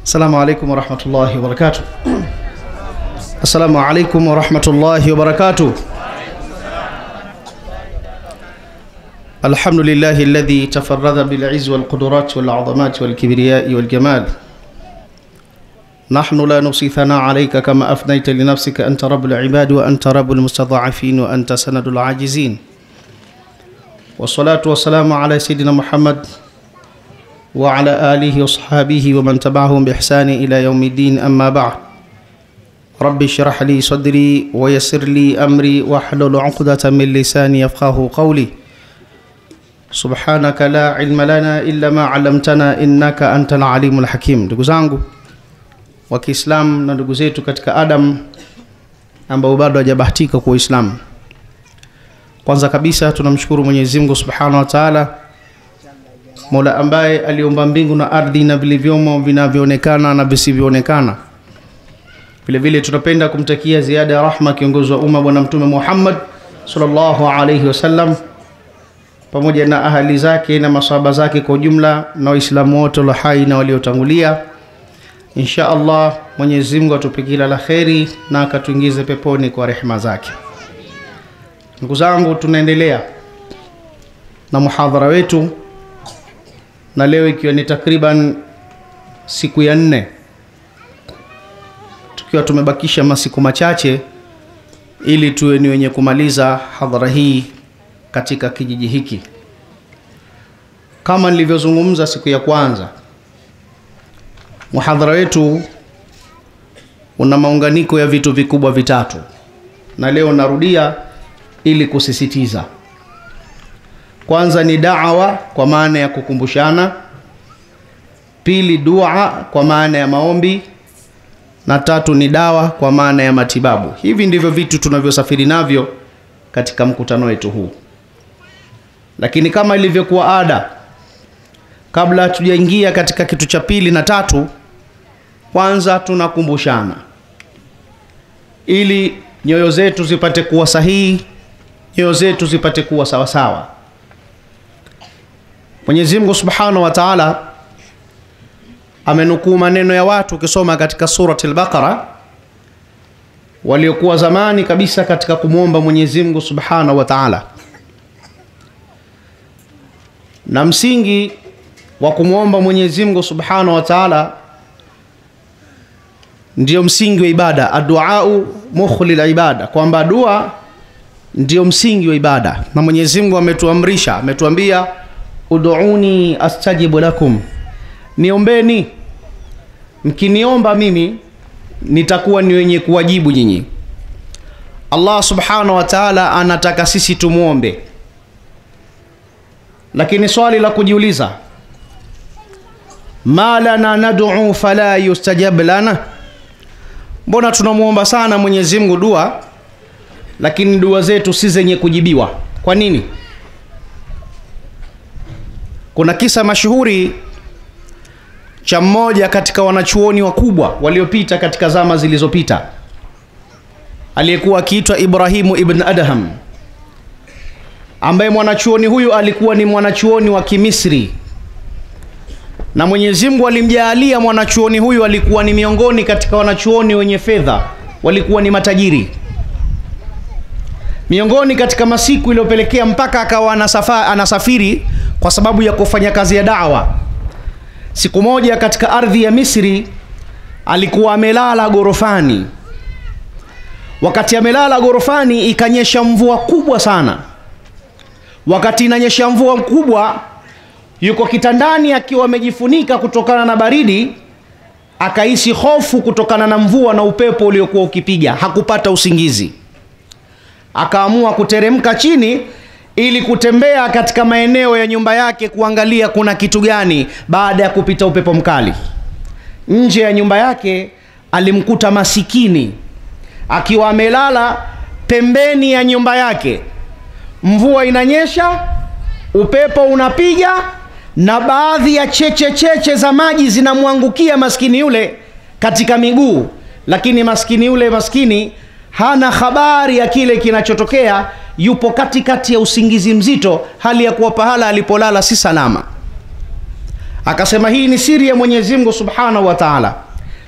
السلام عليكم ورحمة الله وبركاته. السلام عليكم ورحمة الله وبركاته. الحمد لله الذي تفرد بالعز والقدرات والعظمات والكبرياء والجمال. نحن لا نحصي ثناء عليك كما أثنيت لنفسك. أنت رب العباد وأنت رب المستضعفين وأنت سند العاجزين. والصلاة والسلام على سيدنا محمد وعلى آله وصحابه ومن تبعهم بإحسان إلى يوم الدين. أما بعد، رب اشرح لي صدري ويسر لي أمري واحلل عقدة من لساني يفقهوا قولي. سبحانك لا علم لنا إلا ما علمتنا إنك أنت العليم الحكيم. Ndugu zangu wa Kiislamu na ndugu zetu katika Adam ambao bado hawajabahatika kwa Uislamu, kwanza kabisa tunamshukuru Mwenyezi Mungu Subhanahu wa Ta'ala, Mola ambaye aliumba mbingu na ardhi na vilivyomo vinavyoonekana na visivyoonekana. Vile vile tunapenda kumtakia ziada ya rahma kiongozi wa umma Bwana Mtume Muhammad sallallahu alayhi wasallam pamoja na ahali zake na masahaba zake kwa ujumla na Waislamu wote walio hai na waliotangulia. Insha Allah Mwenyezi Mungu atupe kila la kheri na akatuingize peponi kwa rehema zake. Ndugu zangu, tunaendelea na muhadhara wetu, na leo ikiwa ni takriban siku ya 4, tukiwa tumebakisha masiku machache ili tuwe ni wenye kumaliza hadhara hii katika kijiji hiki. Kama nilivyozungumza siku ya kwanza, muhadhara wetu una maunganiko ya vitu vikubwa vitatu, na leo narudia ili kusisitiza. Kwanza ni da'wa kwa maana ya kukumbushana, pili dua kwa maana ya maombi, na tatu ni dawa kwa maana ya matibabu. Hivi ndivyo vitu tunavyosafiri navyo katika mkutano wetu huu. Lakini kama ilivyokuwa ada, kabla hatujaingia katika kitu cha pili na tatu, kwanza tunakumbushana ili nyoyo zetu zipate kuwa sahihi, nyoyo zetu zipate kuwa sawa sawa. Mwenyezi Mungu Subhanahu wa Ta'ala amenukuu maneno ya watu ukisoma katika surati al-Baqara, waliokuwa zamani kabisa katika kumuomba Mwenyezi Mungu Subhanahu wa Ta'ala. Na msingi wa kumuomba Mwenyezi Mungu Subhanahu wa Ta'ala ndio msingi wa ibada. Ad-du'au mukhlil ibada, kwamba dua ndio msingi wa ibada. Na Mwenyezi Mungu ametuamrisha, ametuambia ud'uni astajibu lakum, niombeni, mkiniomba mimi nitakuwa ni wenye kuwajibu nyinyi. Allah Subhanahu wa Ta'ala anataka sisi tumuombe. Lakini swali la kujiuliza, ma lana nad'u fala yustajab lana? Mbona tunamuomba sana Mwenyezi Mungu dua, lakini dua zetu si zenye kujibiwa? Kwa nini? Kuna kisa mashuhuri cha mmoja katika wanachuoni wakubwa waliopita katika zama zilizopita, aliyekuwa akiitwa Ibrahimu ibn Adham, ambaye mwanachuoni huyu alikuwa ni mwanachuoni wa Kimisri, na Mwenyezi Mungu alimjalia mwanachuoni huyu alikuwa ni miongoni katika wanachuoni wenye fedha, walikuwa ni matajiri. Miongoni katika masiku iliyopelekea mpaka akawa anasafiri kwa sababu ya kufanya kazi ya da'wa, siku moja katika ardhi ya Misri alikuwa amelala gorofani. Wakati amelala gorofani ikanyesha mvua kubwa sana. Wakati inanyesha mvua kubwa, yuko kitandani akiwa amejifunika kutokana na baridi, akahisi hofu kutokana na mvua na upepo uliokuwa ukipiga, hakupata usingizi. Akaamua kuteremka chini ili kutembea katika maeneo ya nyumba yake kuangalia kuna kitu gani baada ya kupita upepo mkali. Nje ya nyumba yake alimkuta masikini akiwa amelala pembeni ya nyumba yake. Mvua inanyesha, upepo unapiga, na baadhi ya cheche za maji zinamwangukia maskini yule katika miguu, lakini maskini yule hana habari ya kile kinachotokea, yupo katikati ya usingizi mzito, hali ya kuwa pahala alipolala si salama. Akasema hii ni siri ya Mwenyezi Mungu Subhanahu wa Ta'ala.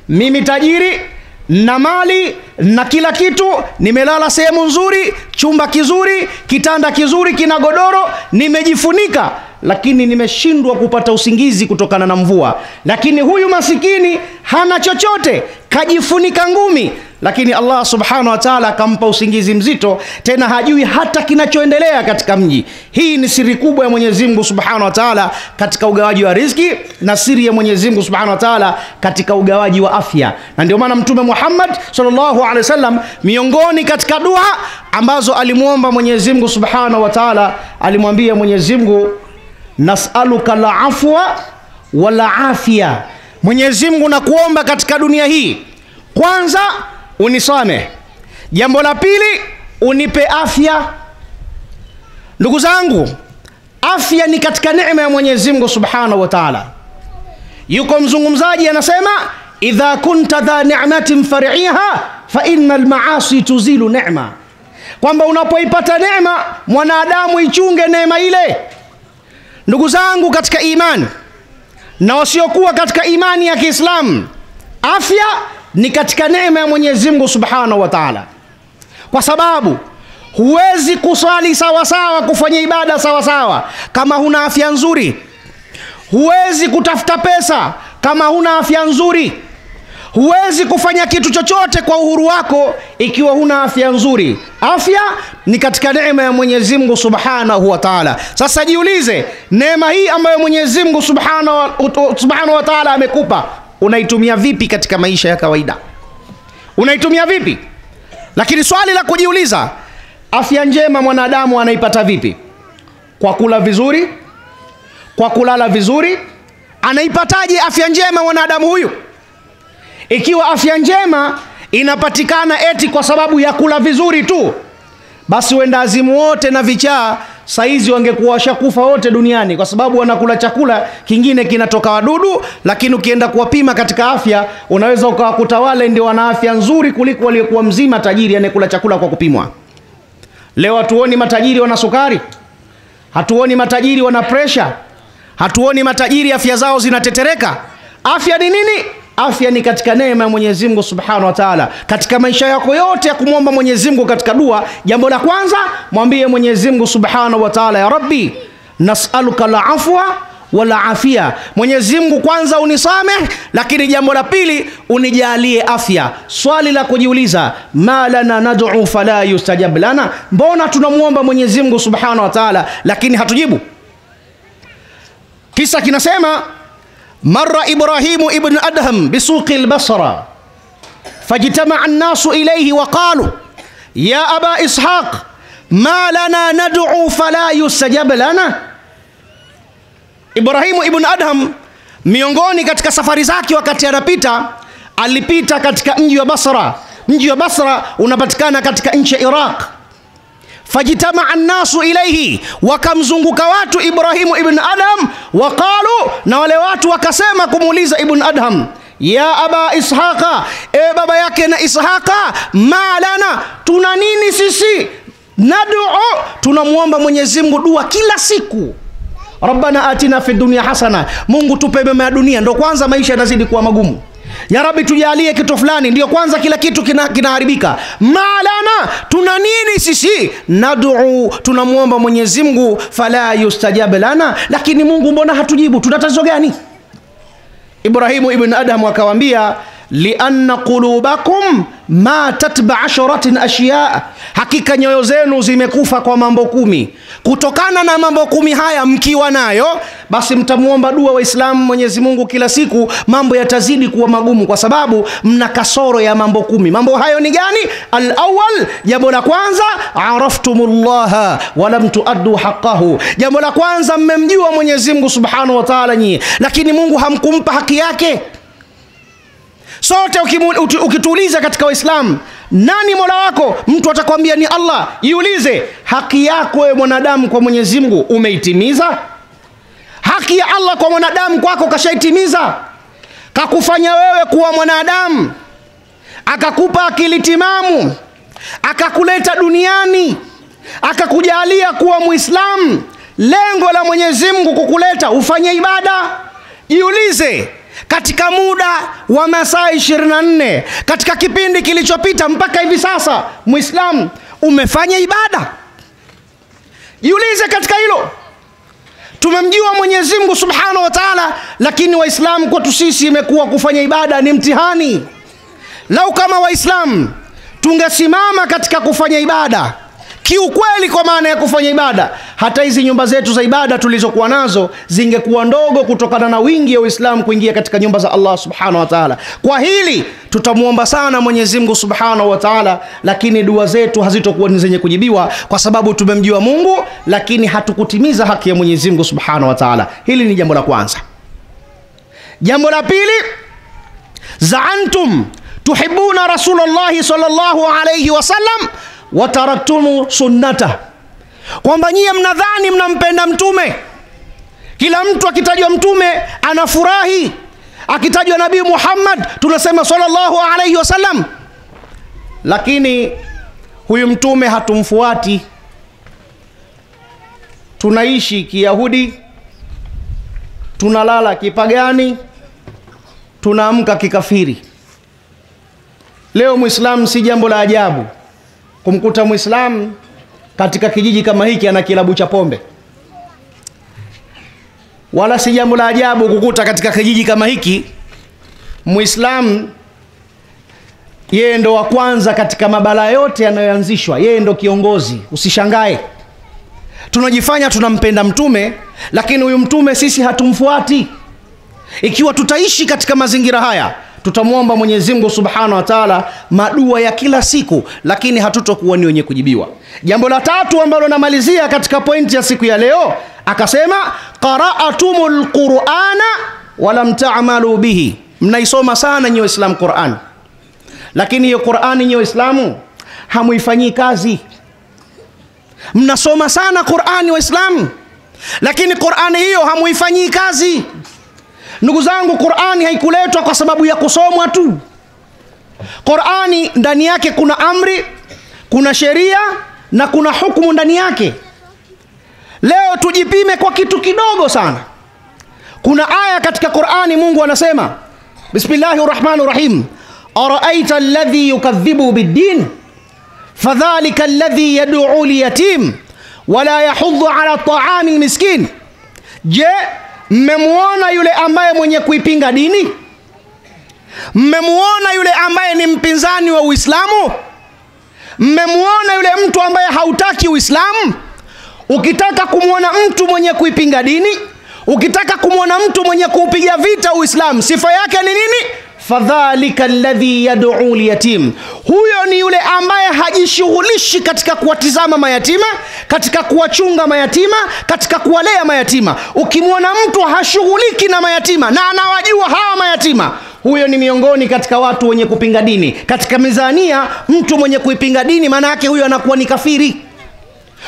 Mimi tajiri na mali na kila kitu, nimelala sehemu nzuri, chumba kizuri, kitanda kizuri, kina godoro, nimejifunika, lakini nimeshindwa kupata usingizi kutokana na mvua. Lakini huyu masikini hana chochote, kajifunika ngumi, lakini Allah Subhanahu wa Ta'ala akampa usingizi mzito, tena hajui hata kinachoendelea katika mji. Hii ni siri kubwa ya Mwenyezi Mungu Subhanahu wa Ta'ala katika ugawaji wa riziki, na siri ya Mwenyezi Mungu Subhanahu wa Ta'ala katika ugawaji wa afya. Na ndio maana Mtume Muhammad sallallahu alaihi wasallam, miongoni katika dua ambazo alimuomba Mwenyezi Mungu Subhanahu wa Ta'ala, alimwambia Mwenyezi Mungu, nas'aluka al-afwa wala afya. Mwenyezi Mungu, nakuomba katika dunia hii, kwanza unisame, jambo la pili unipe afya. Ndugu zangu, afya ni katika neema ya Mwenyezi Mungu Subhanahu wa Ta'ala. Yuko mzungumzaji anasema, idha kunta dha ni'matin fari'iha fa innal ma'asi tuzilu neema, kwamba unapoipata neema mwanadamu ichunge neema ile. Ndugu zangu katika imani na wasiokuwa katika imani ya Kiislamu, afya ni katika neema ya Mwenyezi Mungu Subhanahu wa Ta'ala, kwa sababu huwezi kusali sawa sawa, kufanya ibada sawa sawa kama huna afya nzuri. Huwezi kutafuta pesa kama huna afya nzuri. Huwezi kufanya kitu chochote kwa uhuru wako ikiwa huna afya nzuri. Afya ni katika neema ya Mwenyezi Mungu Subhanahu wa Ta'ala. Sasa jiulize, neema hii ambayo Mwenyezi Mungu Subhanahu wa Ta'ala amekupa, unaitumia vipi katika maisha ya kawaida? Unaitumia vipi? Lakini swali la kujiuliza, afya njema mwanadamu anaipata vipi? Kwa kula vizuri? Kwa kulala vizuri? Anaipataje afya njema mwanadamu huyu? Ikiwa afya njema inapatikana eti kwa sababu ya kula vizuri tu, basi wenda azimu wote na vichaa saizi wangekuwa washakufa wote duniani, kwa sababu wanakula chakula kingine kinatoka wadudu. Lakini ukienda kuwapima katika afya, unaweza ukawakuta wale ndio wana afya nzuri kuliko waliokuwa mzima tajiri anayekula chakula kwa kupimwa. Leo hatuoni matajiri wana sukari, hatuoni matajiri wana pressure, hatuoni matajiri afya zao zinatetereka. Afya ni nini? Afya ni katika neema ya Mwenyezi Mungu Subhanahu wa Ta'ala. Katika maisha yako yote ya kumwomba Mwenyezi Mungu katika dua, jambo la kwanza mwambie Mwenyezi Mungu Subhanahu wa Ta'ala, ya Rabbi nas'aluka al-afwa wala afia. Mwenyezi Mungu, kwanza unisame, lakini jambo la pili unijalie afya. Swali la kujiuliza, ma lana nad'u fala yustajab lana, mbona tunamuomba Mwenyezi Mungu Subhanahu wa Ta'ala lakini hatujibu? Kisa kinasema, marra Ibrahimu ibn Adham bisuqi al-Basra fajtama'a an-nasu ilayhi wa qalu ya aba Ishaq ma lana nad'u fala yustajab lana. Ibrahimu ibn Adham, miongoni katika safari zake wakati anapita, alipita katika mji wa Basra. Mji wa Basra unapatikana katika nchi ya Iraq. Fajtama'a an-nasu ilayhi, wakamzunguka watu Ibrahimu ibn Adham, waqalu, na wale watu wakasema kumuuliza Ibn Adham, ya aba Ishaqa, e baba yake na Ishaqa, ma lana, tuna nini sisi? Nad'u, tunamuomba Mwenyezi Mungu dua kila siku, Rabbana atina fi dunya hasana, Mungu tupe mema ya dunia, ndio kwanza maisha yanazidi kuwa magumu. Ya Rabbi tujalie kitu fulani, ndio kwanza kila kitu kinaharibika. Malana, tuna nini sisi? Nad'u, tunamuomba Mwenyezi Mungu, fala yustajab lana, lakini Mungu mbona hatujibu? Tuna tatizo gani? Ibrahimu ibn Adham akawaambia, lianna qulubakum ma tatba asharatin ashiya, hakika nyoyo zenu zimekufa kwa mambo 10. Kutokana na mambo 10 haya mkiwa nayo, basi mtamuomba dua Waislamu Mwenyezi Mungu kila siku, mambo yatazidi kuwa magumu, kwa sababu mna kasoro ya mambo 10. Mambo hayo ni gani? Al-awwal, jambo la kwanza, araftumullaha wa lam tuaddu haqqahu, jambo la kwanza mmemjua Mwenyezi Mungu Subhanahu wa Ta'ala nyinyi, lakini Mungu hamkumpa haki yake. Sote ukituuliza katika Waislamu, nani Mola wako? Mtu atakwambia ni Allah. Jiulize, haki yako wewe mwanadamu kwa Mwenyezi Mungu umeitimiza? Haki ya Allah kwa mwanadamu kwako kashaitimiza? Kakufanya wewe kuwa mwanadamu, akakupa akili timamu, akakuleta duniani, akakujalia kuwa Muislamu. Lengo la Mwenyezi Mungu kukuleta ufanye ibada. Jiulize, katika muda wa masaa 24 katika kipindi kilichopita mpaka hivi sasa, Muislamu umefanya ibada? Jiulize katika hilo. Tumemjua Mwenyezi Mungu Subhanahu wa Ta'ala, lakini Waislamu kwetu sisi imekuwa kufanya ibada ni mtihani. Lau kama Waislamu tungesimama katika kufanya ibada kiukweli, kwa maana ya kufanya ibada, hata hizi nyumba zetu za ibada tulizokuwa nazo zingekuwa ndogo kutokana na wingi wa Uislamu kuingia katika nyumba za Allah Subhanahu wa Ta'ala. Kwa hili tutamuomba sana Mwenyezi Mungu Subhanahu wa Ta'ala, lakini dua zetu hazitokuwa ni zenye kujibiwa kwa sababu tumemjua Mungu lakini hatukutimiza haki ya Mwenyezi Mungu Subhanahu wa Ta'ala. Hili ni jambo la kwanza. Jambo la pili, za'antum tuhibbuna Rasulullah sallallahu alayhi wasallam wa taraktumu sunnata, kwamba nyie mnadhani mnampenda mtume. Kila mtu akitajwa mtume anafurahi, akitajwa Nabii Muhammad tunasema sallallahu alayhi wasallam, lakini huyu mtume hatumfuati. Tunaishi kiyahudi, tunalala kipagani, tunaamka kikafiri. Leo Muislamu, si jambo la ajabu kumkuta Muislamu katika kijiji kama hiki ana kilabu cha pombe, wala si jambo la ajabu kukuta katika kijiji kama hiki Muislamu yeye ndo wa kwanza katika mabala yote yanayoanzishwa, yeye ndo kiongozi. Usishangae tunajifanya tunampenda mtume, lakini huyu mtume sisi hatumfuati. Ikiwa tutaishi katika mazingira haya, tutamuomba Mwenyezi Mungu Subhanahu wa Ta'ala madua ya kila siku, lakini hatutokuwa ni wenye kujibiwa. Jambo la tatu ambalo namalizia katika pointi ya siku ya leo, akasema qara'atumul Qur'ana wa lam ta'malu bihi. Mnaisoma sana nyinyi Waislamu Qur'an, lakini hiyo Qur'ani nyinyi Waislamu hamuifanyii kazi. Mnasoma sana Qur'ani Waislamu, lakini Qur'ani hiyo hamuifanyii kazi. Ndugu zangu, Qur'ani haikuletwa kwa sababu ya kusomwa tu. Qur'ani ndani yake kuna amri, kuna sheria na kuna hukumu ndani yake. Leo tujipime kwa kitu kidogo sana. Kuna aya katika Qur'ani Mungu anasema, Bismillahirrahmanirrahim, ara'aita alladhi yukadhibu bid-din fadhalika alladhi yad'u al-yatim wala yahuddu ala ta'ami miskin. Je, mmemuona yule ambaye mwenye kuipinga dini? Mmemuona yule ambaye ni mpinzani wa Uislamu? Mmemuona yule mtu ambaye hautaki Uislamu? Ukitaka kumuona mtu mwenye kuipinga dini, ukitaka kumuona mtu mwenye kuupiga vita Uislamu, sifa yake ni nini? Fadhalika alladhi yad'u al-yatim. Huyo ni yule ambaye hajishughulishi katika kuwatizama mayatima, katika kuwachunga mayatima, katika kuwalea mayatima. Ukimwona mtu hashughuliki na mayatima na anawajua hawa mayatima, huyo ni miongoni katika watu wenye kupinga dini. Katika mizania, mtu mwenye kuipinga dini maana yake huyo anakuwa ni kafiri.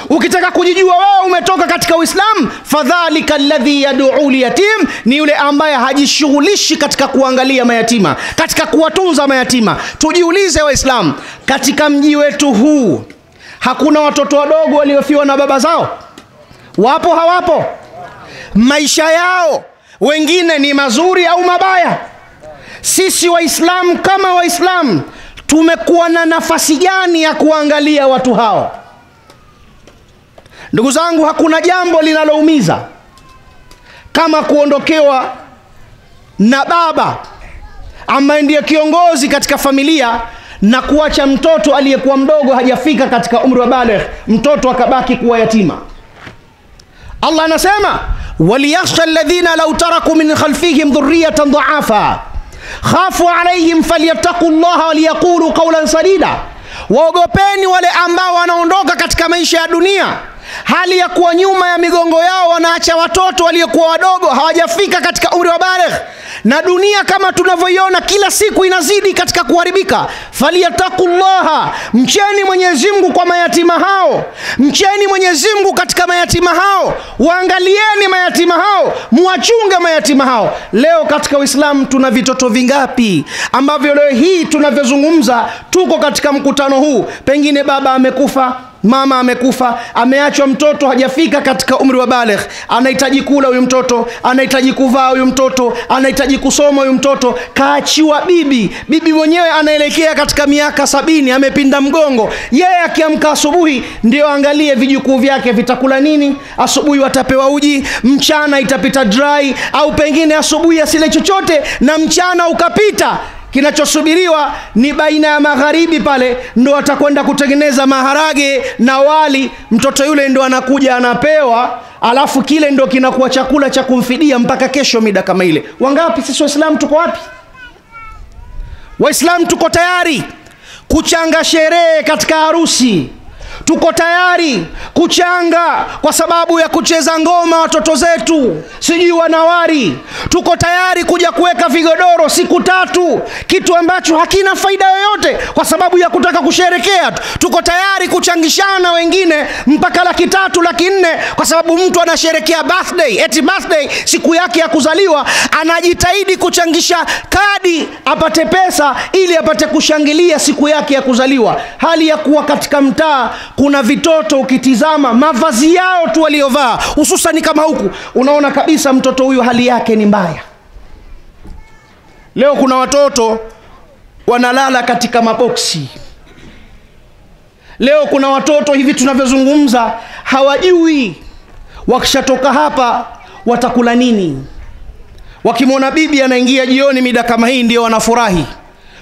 Ukitaka kujijua wewe umetoka katika Uislamu, fadhalika alladhi yad'u al-yatim, ni yule ambaye hajishughulishi katika kuangalia mayatima, katika kuwatunza mayatima. Tujiulize Waislamu, katika mji wetu huu hakuna watoto wadogo waliofiwa na baba zao? Wapo hawapo? Maisha yao wengine ni mazuri au mabaya? Sisi Waislamu kama Waislamu tumekuwa na nafasi gani ya kuangalia watu hao? Ndugu zangu, hakuna jambo linaloumiza kama kuondokewa na baba ambaye ndiye kiongozi katika familia na kuacha mtoto aliyekuwa mdogo hajafika katika umri wa baligh, mtoto akabaki kuwa yatima. Allah anasema, waliyakhsha alladhina law taraku min khalfihim dhurriyatan dha'afa khafu alayhim falyattaqullaha waliyaqulu qawlan sadida. Waogopeni wale ambao wanaondoka katika maisha ya dunia hali ya kuwa nyuma ya migongo yao wanaacha watoto waliokuwa wadogo hawajafika katika umri wa baligh, na dunia kama tunavyoiona kila siku inazidi katika kuharibika. Faliyataqullaha, mcheni Mwenyezi Mungu kwa mayatima hao, mcheni Mwenyezi Mungu katika mayatima hao, waangalieni mayatima hao, muwachunge mayatima hao. Leo katika Uislamu tuna vitoto vingapi ambavyo leo hii tunavyozungumza tuko katika mkutano huu, pengine baba amekufa, mama amekufa, ameachwa mtoto hajafika katika umri wa baligh, anahitaji kula huyu mtoto, anahitaji kuvaa huyu mtoto, anahitaji kusoma huyu mtoto, kaachiwa bibi mwenyewe anaelekea katika miaka 70, amepinda mgongo. Yeye akiamka asubuhi ndio angalie vijukuu vyake vitakula nini, asubuhi watapewa uji, mchana itapita dry, au pengine asubuhi asile chochote na mchana ukapita. Kinachosubiriwa ni baina ya magharibi pale ndo atakwenda kutengeneza maharage na wali, mtoto yule ndo anakuja anapewa, alafu kile ndo kinakuwa chakula cha kumfidia mpaka kesho mida kama ile. Wangapi sisi Waislamu tuko wapi? Waislamu tuko tayari kuchanga sherehe katika harusi, tuko tayari kuchanga kwa sababu ya kucheza ngoma watoto zetu, sijui wanawari. Tuko tayari kuja kuweka vigodoro siku 3, kitu ambacho hakina faida yoyote, kwa sababu ya kutaka kusherekea. Tuko tayari kuchangishana wengine mpaka 300,000, 400,000 kwa sababu mtu anasherekea birthday, eti birthday siku yake ya kuzaliwa, anajitahidi kuchangisha kadi apate pesa ili apate kushangilia siku yake ya kuzaliwa, hali ya kuwa katika mtaa kuna vitoto ukitizama mavazi yao tu waliovaa, hususan kama huku, unaona kabisa mtoto huyu hali yake ni mbaya. Leo kuna watoto wanalala katika maboksi. Leo kuna watoto hivi tunavyozungumza hawajui wakishatoka hapa watakula nini. Wakimwona bibi anaingia jioni mida kama hii ndio wanafurahi,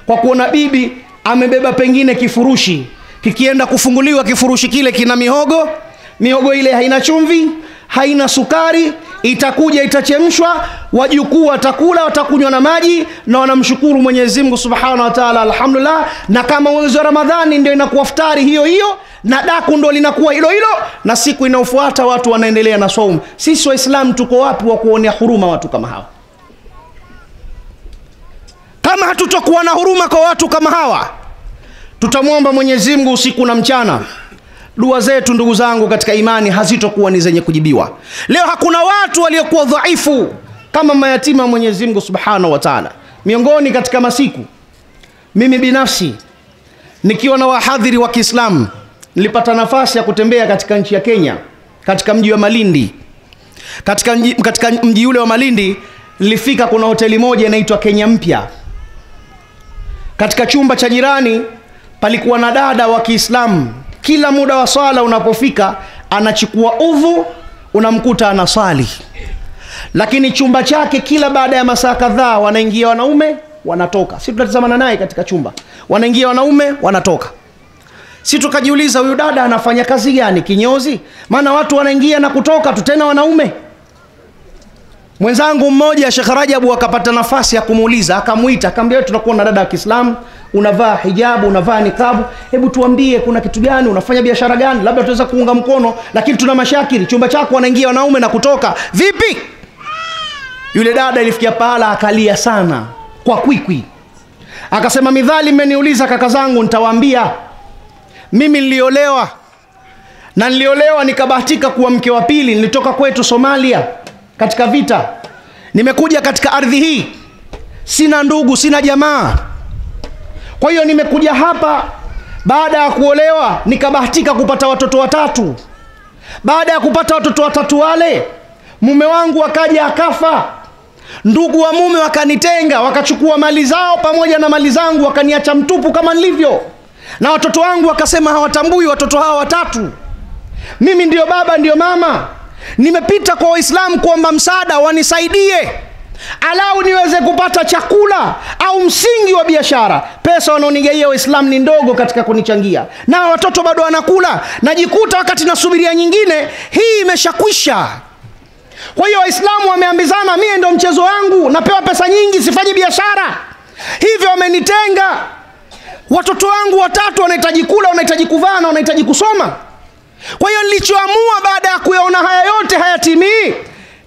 kwa kuona bibi amebeba pengine kifurushi, kikienda kufunguliwa kifurushi kile kina mihogo ile haina chumvi, haina sukari, itakuja itachemshwa, wajukuu watakula, watakunywa na maji, na wanamshukuru Mwenyezi Mungu Subhanahu wa Ta'ala, alhamdulillah. Na kama mwezi wa Ramadhani ndio inakuwa iftari hiyo, na daku ndio linakuwa hilo, na siku inayofuata watu wanaendelea na saumu. Sisi Waislamu tuko wapi wa kuonea huruma watu kama hawa? Kama hatutokuwa na huruma kwa watu kama hawa, tutamwomba Mwenyezi Mungu usiku na mchana, dua zetu ndugu zangu katika imani hazitokuwa ni zenye kujibiwa. Leo hakuna watu waliokuwa dhaifu kama mayatima Mwenyezi Mungu Subhanahu wa Ta'ala. Miongoni katika masiku, mimi binafsi nikiwa na wahadhiri wa Kiislamu, nilipata nafasi ya kutembea katika nchi ya Kenya, katika mji wa Malindi. Katika mji ule wa Malindi nilifika, kuna hoteli moja inaitwa Kenya Mpya. Katika chumba cha jirani palikuwa na dada wa Kiislamu, kila muda wa swala unapofika anachukua udhu, unamkuta anasali. Lakini chumba chake kila baada ya masaa kadhaa wanaingia wanaume, wanatoka. Sisi tunatazamana naye katika chumba, wanaingia wanaume, wanatoka. Sisi tukajiuliza huyu dada anafanya kazi gani kinyozi? Maana watu wanaingia na kutoka tu, tena wanaume. Mwenzangu mmoja Sheikh Rajabu akapata nafasi ya kumuuliza, akamuita, akamwambia tunakuwa na dada wa Kiislamu, unavaa hijabu, unavaa nikabu, hebu tuambie kuna kitu gani, unafanya biashara gani, labda tuweza kuunga mkono, lakini tuna mashakili, chumba chako wanaingia wanaume na kutoka, vipi? Yule dada ilifikia pahala akalia sana kwa kwikwi, akasema midhali mmeniuliza kaka zangu, nitawaambia mimi niliolewa, na niliolewa nikabahatika kuwa mke wa pili. Nilitoka kwetu Somalia katika vita, nimekuja katika ardhi hii, sina ndugu, sina jamaa. Kwa hiyo nimekuja hapa baada ya kuolewa, nikabahatika kupata watoto 3. Baada ya kupata watoto 3 wale, mume wangu akaja akafa. Ndugu wa mume wakanitenga, wakachukua mali zao pamoja na mali zangu, wakaniacha mtupu kama nilivyo. Na watoto wangu wakasema hawatambui watoto hawa 3. Mimi ndio baba, ndio mama. Nimepita kwa Waislamu kuomba msaada wanisaidie, alau niweze kupata chakula au msingi wa biashara. Pesa wanaonigaia Waislamu ni ndogo katika kunichangia, na watoto bado wanakula. Najikuta wakati nasubiria nyingine, hii imeshakwisha. Kwa hiyo Waislamu wameambizana, mimi ndio mchezo wangu, napewa pesa nyingi, sifanyi biashara. Hivyo wamenitenga. Watoto wangu 3 wanahitaji kula, wanahitaji kuvaa na wanahitaji kusoma. Kwa hiyo nilichoamua baada ya kuyaona haya yote hayatimii,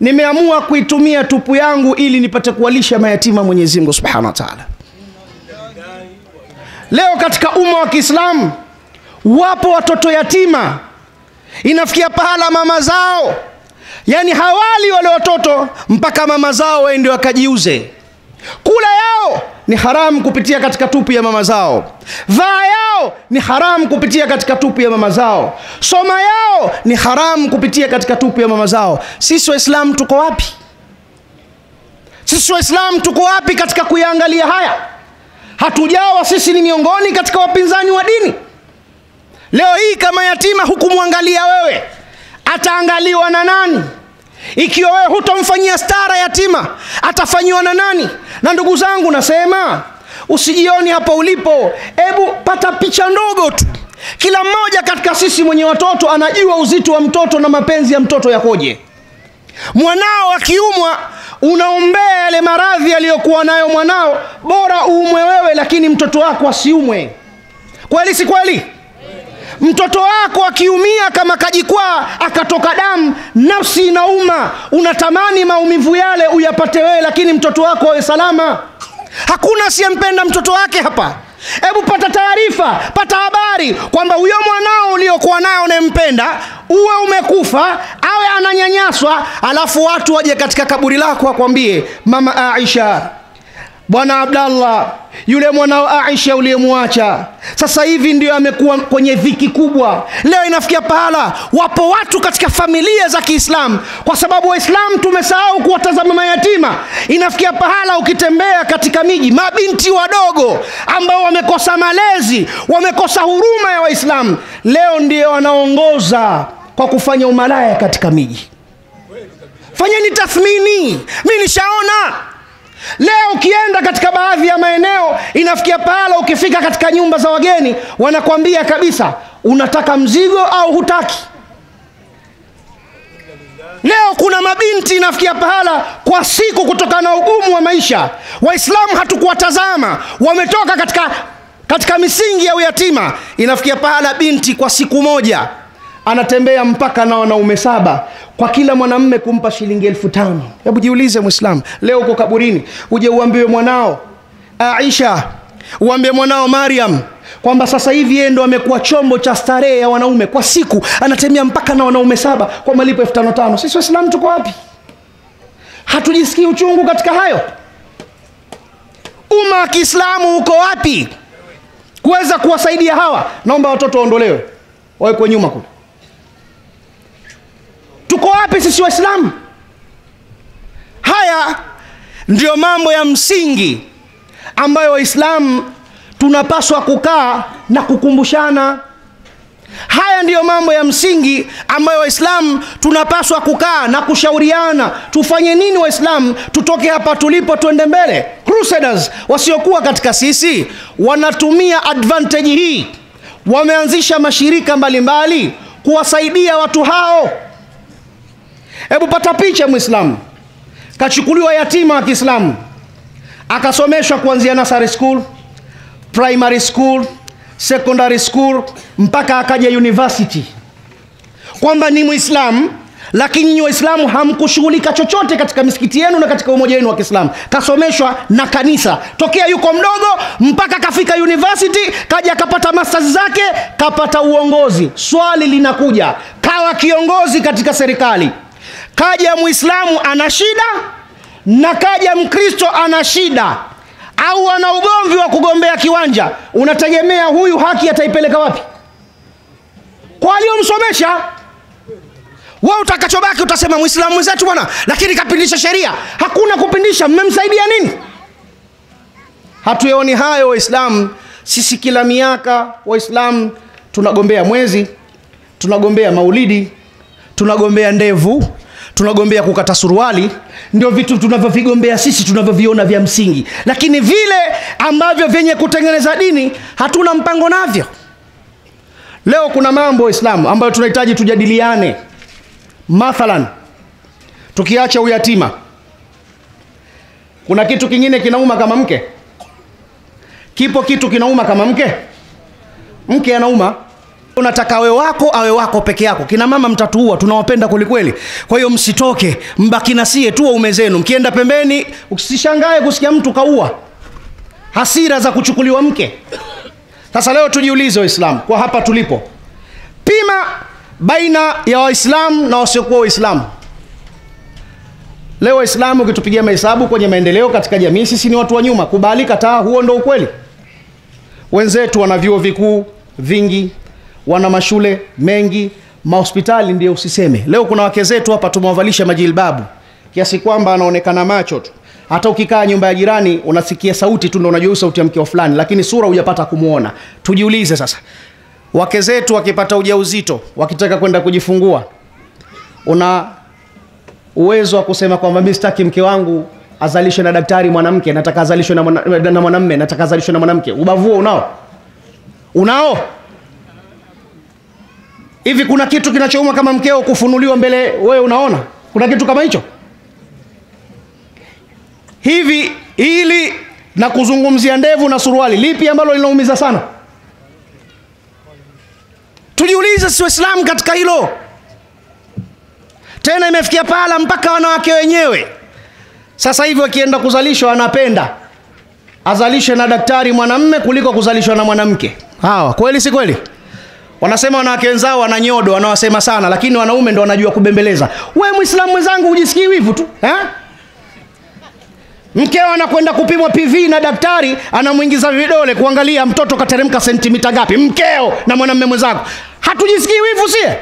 nimeamua kuitumia tupu yangu ili nipate kuwalisha mayatima Mwenyezi Mungu Subhanahu wa Ta'ala. Leo katika umma wa Kiislamu wapo watoto yatima, inafikia pahala mama zao, yani hawali wale watoto mpaka mama zao waende wakajiuze. Kula yao ni haramu kupitia katika tupu ya mama zao. Vaa yao ni haramu kupitia katika tupu ya mama zao. Soma yao ni haramu kupitia katika tupu ya mama zao. Sisi Waislamu tuko wapi? Sisi Waislamu tuko wapi katika kuyaangalia haya? Hatujawa sisi ni miongoni katika wapinzani wa dini? Leo hii kama yatima hukumwangalia wewe, ataangaliwa na nani? Ikiwa wewe hutomfanyia stara yatima, atafanyiwa na nani? Na ndugu zangu, nasema usijioni hapa ulipo, hebu pata picha ndogo tu. Kila mmoja katika sisi mwenye watoto anajua uzito wa mtoto na mapenzi ya mtoto yakoje. Mwanao akiumwa, unaombea yale maradhi aliyokuwa nayo mwanao, bora uumwe wewe lakini mtoto wako asiumwe. Kweli si kweli? Mtoto wako akiumia, kama kajikwaa akatoka damu, nafsi inauma, unatamani maumivu yale uyapate wewe lakini mtoto wako awe salama. Hakuna asiyempenda mtoto wake hapa. Hebu pata taarifa, pata habari kwamba huyo mwanao uliokuwa naye unempenda uwe umekufa, awe ananyanyaswa, alafu watu waje katika kaburi lako wakwambie, mama Aisha, bwana Abdallah, yule mwanao Aisha uliyemwacha sasa hivi ndio amekuwa kwenye dhiki kubwa. Leo inafikia pahala wapo watu katika familia za Kiislamu, kwa sababu Waislamu tumesahau kuwatazama mayatima. Inafikia pahala ukitembea katika miji, mabinti wadogo ambao wamekosa malezi, wamekosa huruma ya Waislamu, leo ndio wanaongoza kwa kufanya umalaya katika miji. Fanyeni tathmini, mimi nishaona. Leo ukienda katika baadhi ya maeneo, inafikia pahala ukifika katika nyumba za wageni wanakwambia kabisa, unataka mzigo au hutaki? Leo kuna mabinti inafikia pahala kwa siku, kutokana na ugumu wa maisha, Waislamu hatukuwatazama, wametoka katika misingi ya uyatima. Inafikia pahala binti kwa siku moja anatembea mpaka na wanaume 7, kwa kila mwanamume kumpa shilingi 1500. Hebu jiulize Muislamu, leo uko kaburini, uje uambiwe mwanao Aisha, uambie mwanao Maryam kwamba sasa hivi yeye ndo amekuwa chombo cha starehe ya wanaume, kwa siku anatembea mpaka na wanaume 7 kwa malipo 1500. Sisi Waislamu tuko wapi? Hatujisikii uchungu katika hayo? Umma wa Kiislamu uko wapi kuweza kuwasaidia hawa? Naomba watoto waondolewe, wawekwe nyuma kule. Tuko wapi sisi Waislamu? Haya ndio mambo ya msingi ambayo Waislamu tunapaswa kukaa na kukumbushana. Haya ndiyo mambo ya msingi ambayo Waislamu tunapaswa kukaa na kushauriana. Tufanye nini Waislamu? Tutoke hapa tulipo tuende mbele. Crusaders wasiokuwa katika sisi wanatumia advantage hii. Wameanzisha mashirika mbalimbali kuwasaidia watu hao. Hebu pata picha, Muislamu kachukuliwa yatima wa Kiislamu, akasomeshwa kuanzia nursery school, primary school, secondary school, mpaka akaja university, kwamba ni Muislamu, lakini nyinyi Waislamu hamkushughulika chochote katika misikiti yenu na katika umoja wenu wa Kiislamu. Kasomeshwa na kanisa tokea yuko mdogo mpaka kafika university, kaja kapata masters zake, kapata uongozi. Swali linakuja, kawa kiongozi katika serikali, kaja Muislamu ana shida na kaja Mkristo ana shida, au ana ugomvi wa kugombea kiwanja, unategemea huyu haki ataipeleka wapi? Kwa aliyomsomesha. Wewe utakachobaki utasema Muislamu mwenzetu bwana, lakini kapindisha sheria. Hakuna kupindisha, mmemsaidia nini? Hatuyaoni hayo Waislamu. Sisi kila miaka Waislamu tunagombea mwezi, tunagombea maulidi, tunagombea ndevu, tunagombea kukata suruali. Ndio vitu tunavyovigombea sisi, tunavyoviona vya msingi, lakini vile ambavyo vyenye kutengeneza dini hatuna mpango navyo. Leo kuna mambo Waislamu ambayo tunahitaji tujadiliane. Mathalan, tukiacha uyatima, kuna kitu kingine kinauma kama mke? Kipo kitu kinauma kama mke? Mke anauma. Unataka awe wako peke yako. Kina mama mtatuua, tunawapenda kweli. Kwa hiyo msitoke, mbaki nasie tu waume zenu. Mkienda pembeni, usishangae kusikia mtu kaua. Hasira za kuchukuliwa mke. Sasa leo tujiulize Waislamu, kwa hapa tulipo, pima baina ya Waislamu na wasiokuwa Waislamu. Leo Waislamu ukitupigia mahesabu kwenye maendeleo katika jamii, sisi ni watu wa nyuma. Kubali kataa, huo ndo ukweli. Wenzetu wana vyuo vikuu vingi, wana mashule mengi, mahospitali ndio usiseme. Leo kuna wake zetu hapa tumewavalisha majilbabu kiasi kwamba anaonekana macho tu. Hata ukikaa nyumba ya jirani unasikia sauti tu ndio unajua sauti ya mkeo fulani, lakini sura hujapata kumuona. Tujiulize sasa, wake zetu wakipata ujauzito, wakitaka kwenda kujifungua, una uwezo wa kusema kwamba mimi sitaki mke wangu azalishwe na daktari mwanamke, nataka azalishwe na mwanamume, nataka azalishwe na mwanamke? Ubavu unao? Unao? Hivi kuna kitu kinachouma kama mkeo kufunuliwa mbele wewe unaona? Kuna kitu kama hicho? Hivi ili na kuzungumzia ndevu na suruali, lipi ambalo linaumiza sana? Tujiulize si Waislamu katika hilo. Tena imefikia pala mpaka wanawake wenyewe sasa hivi wakienda kuzalishwa anapenda azalishwe na daktari mwanamume kuliko kuzalishwa na mwanamke. Hawa kweli si kweli? Wanasema wanawake wenzao wananyodo, wanawasema sana, lakini wanaume ndio wanajua kubembeleza. Wewe Muislamu mwenzangu ujisikii wivu tu, mkeo anakwenda kupimwa PV na daktari, anamuingiza vidole kuangalia mtoto kateremka sentimita ngapi. Mkeo na mwanamume mwenzako. Hatujisikii wivu sie?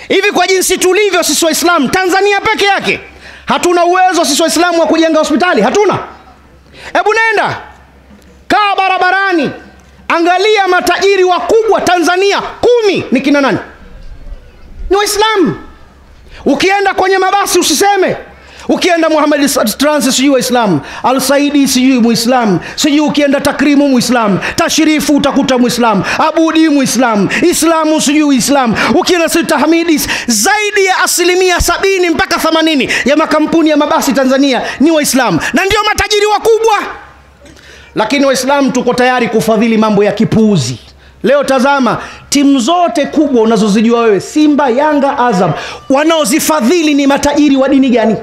Hivi kwa jinsi tulivyo sisi Waislamu Tanzania peke yake, hatuna uwezo sisi Waislamu wa kujenga hospitali? Hatuna. Hebu nenda kaa barabarani, angalia matajiri wakubwa Tanzania 10 ni kina nani? Ni Waislamu. Ukienda kwenye mabasi usiseme. Ukienda Muhammad Trans sijui Waislamu, Al Saidi sijui Muislamu, sijui ukienda Takrimu Muislamu, Tashrifu utakuta Muislamu, Abudi Muislamu, Islamu sijui Uislamu. Ukienda Sita Hamidi, zaidi ya 70 mpaka 80 ya makampuni ya mabasi Tanzania ni Waislamu, na ndio matajiri wakubwa. Lakini Waislamu tuko tayari kufadhili mambo ya kipuuzi. Leo tazama timu zote kubwa unazozijua wewe, Simba, Yanga, Azam, wanaozifadhili ni matajiri wa dini gani?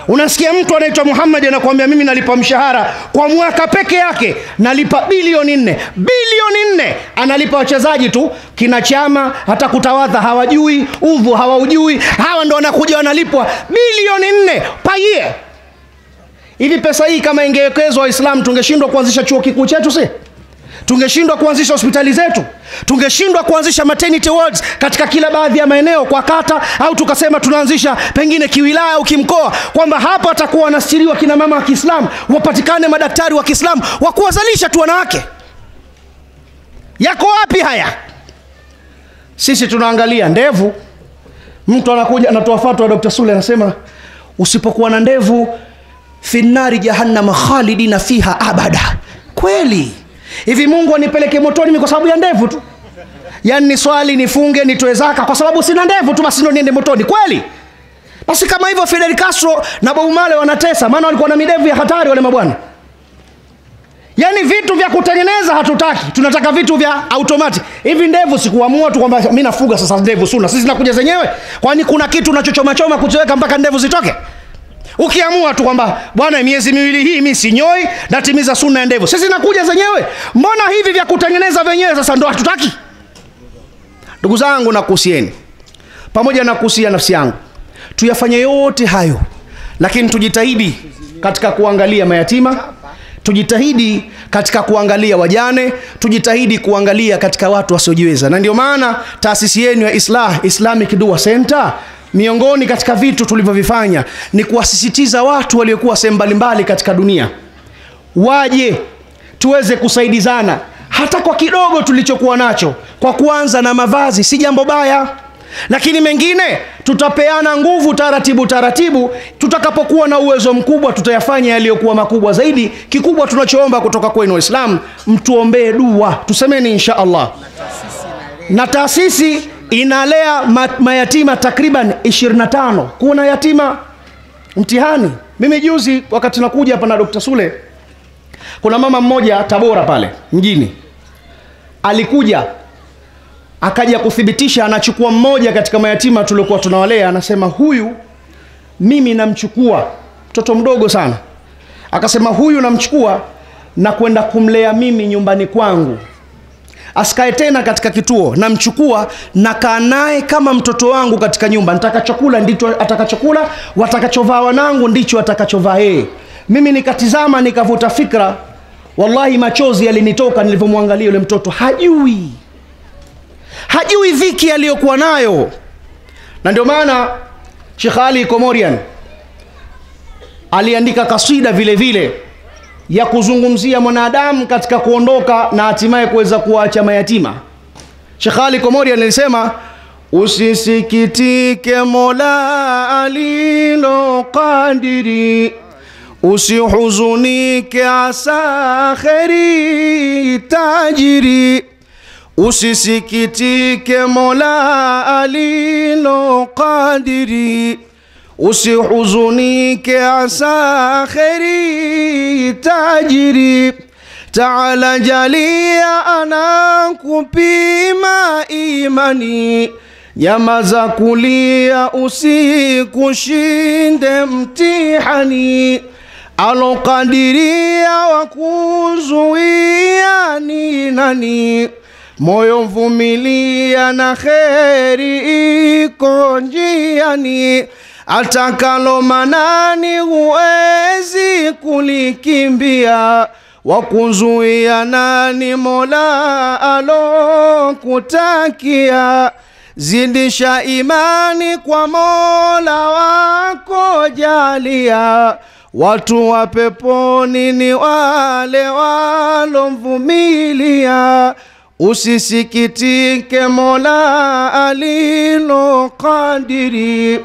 Unasikia mtu anaitwa Muhammad anakuambia mimi nalipa mshahara kwa mwaka peke yake nalipa bilioni 4. Bilioni 4 analipa wachezaji tu, kina Chama hata kutawadha hawajui, udhu hawaujui, hawa ndo wanakuja wanalipwa bilioni 4 per year. Hivi pesa hii kama ingewekezwa Waislamu tungeshindwa kuanzisha chuo kikuu chetu si? Tungeshindwa kuanzisha hospitali zetu? Tungeshindwa kuanzisha maternity wards katika kila baadhi ya maeneo kwa kata, au tukasema tunaanzisha pengine kiwilaya au kimkoa kwamba hapa atakuwa anastiriwa kina mama wa Kiislamu, wapatikane madaktari wa Kiislamu wa kuwazalisha tu wanawake? Yako wapi haya? Sisi tunaangalia ndevu. Mtu anakuja anatoa fatwa Dr. Sule anasema usipokuwa na ndevu finari jahannam khalidina fiha abada. Kweli? Hivi Mungu anipeleke motoni kwa sababu ya ndevu tu? Yaani ni swali nifunge nitoe zaka kwa sababu sina ndevu tu basi ndio niende motoni? Kweli? Basi kama hivyo Fidel Castro na Bob Marley wanatesa, maana walikuwa na midevu ya hatari wale mabwana. Yaani vitu vya kutengeneza hatutaki, tunataka vitu vya automatic. Hivi ndevu sikuamua tu kwamba mimi nafuga sasa ndevu suna, sisi zinakuja zenyewe? Kwani kuna kitu unachochoma choma kuziweka mpaka ndevu zitoke? Ukiamua tu kwamba bwana miezi 2 hii mimi sinyoi natimiza sunna ya ndevu, sisi zinakuja zenyewe? Mbona hivi vya kutengeneza wenyewe sasa ndo hatutaki? Ndugu zangu, nakuhusieni pamoja na kuhusia nafsi yangu, tuyafanye yote hayo, lakini tujitahidi katika kuangalia mayatima, tujitahidi katika kuangalia wajane, tujitahidi kuangalia katika watu wasiojiweza. Na ndio maana taasisi yenu ya Islah Islamic Dua Center, miongoni katika vitu tulivyovifanya ni kuwasisitiza watu waliokuwa sehemu mbalimbali katika dunia waje tuweze kusaidizana hata kwa kidogo tulichokuwa nacho. Kwa kuanza na mavazi si jambo baya, lakini mengine tutapeana nguvu taratibu taratibu. Tutakapokuwa na uwezo mkubwa tutayafanya yaliyokuwa makubwa zaidi. Kikubwa tunachoomba kutoka kwenu Waislamu, mtuombee dua, tusemeni insha Allah. Na taasisi inalea mayatima takriban 25. Kuna yatima mtihani. Mimi juzi wakati nakuja hapa na Dr. Sule, kuna mama mmoja Tabora pale mjini alikuja akaja kuthibitisha anachukua mmoja katika mayatima tuliokuwa tunawalea. Anasema huyu mimi namchukua, mtoto mdogo sana, akasema huyu namchukua na kwenda kumlea mimi nyumbani kwangu. asikae tena katika kituo, namchukua na kaa naye kama mtoto wangu katika nyumba. Nitakachokula ndicho atakachokula, watakachovaa wanangu ndicho atakachovaa yeye. Mimi nikatizama, nikavuta fikra, wallahi machozi yalinitoka nilipomwangalia yule mtoto. Hajui dhiki aliyokuwa nayo. Na ndio maana Sheikh Ali Komorian aliandika kasida vile vile ya kuzungumzia mwanadamu katika kuondoka na hatimaye kuweza kuacha mayatima. Sheikh Ali Komorian alisema, usisikitike Mola alilo kadiri, usihuzunike asa kheri tajiri. Usisikitike Mola alilo kadiri, usihuzunike asa kheri tajiri. Taala jalia anakupima imani, nyamaza kulia usikushinde mtihani. Alokadiria wakuzuia ni nani? Moyo mvumilia na kheri iko njiani. Atakalo manani huwezi kulikimbia, wakuzuia nani? Mola alokutakia. Zidisha imani kwa Mola wako jalia, watu wa peponi ni wale walomvumilia. Usisikitike Mola alilo kadiri,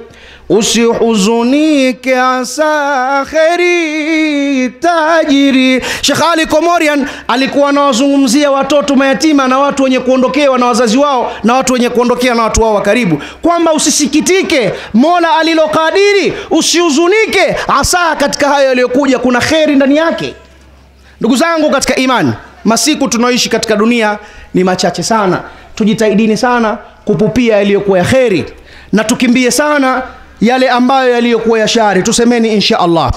usihuzunike asa kheri tajiri. Sheikh Ali Komorian alikuwa anawazungumzia watoto mayatima na watu wenye kuondokewa na wazazi wao na watu wenye kuondokewa na watu wao wa karibu, kwamba usisikitike Mola alilokadiri, usihuzunike asa katika hayo yaliyokuja kuna kheri ndani yake. Ndugu zangu katika imani, masiku tunaoishi katika dunia ni machache sana. Tujitahidini sana kupupia yaliyokuwa ya kheri na tukimbie sana yale ambayo yaliyokuwa ya shari. Tusemeni insha Allah.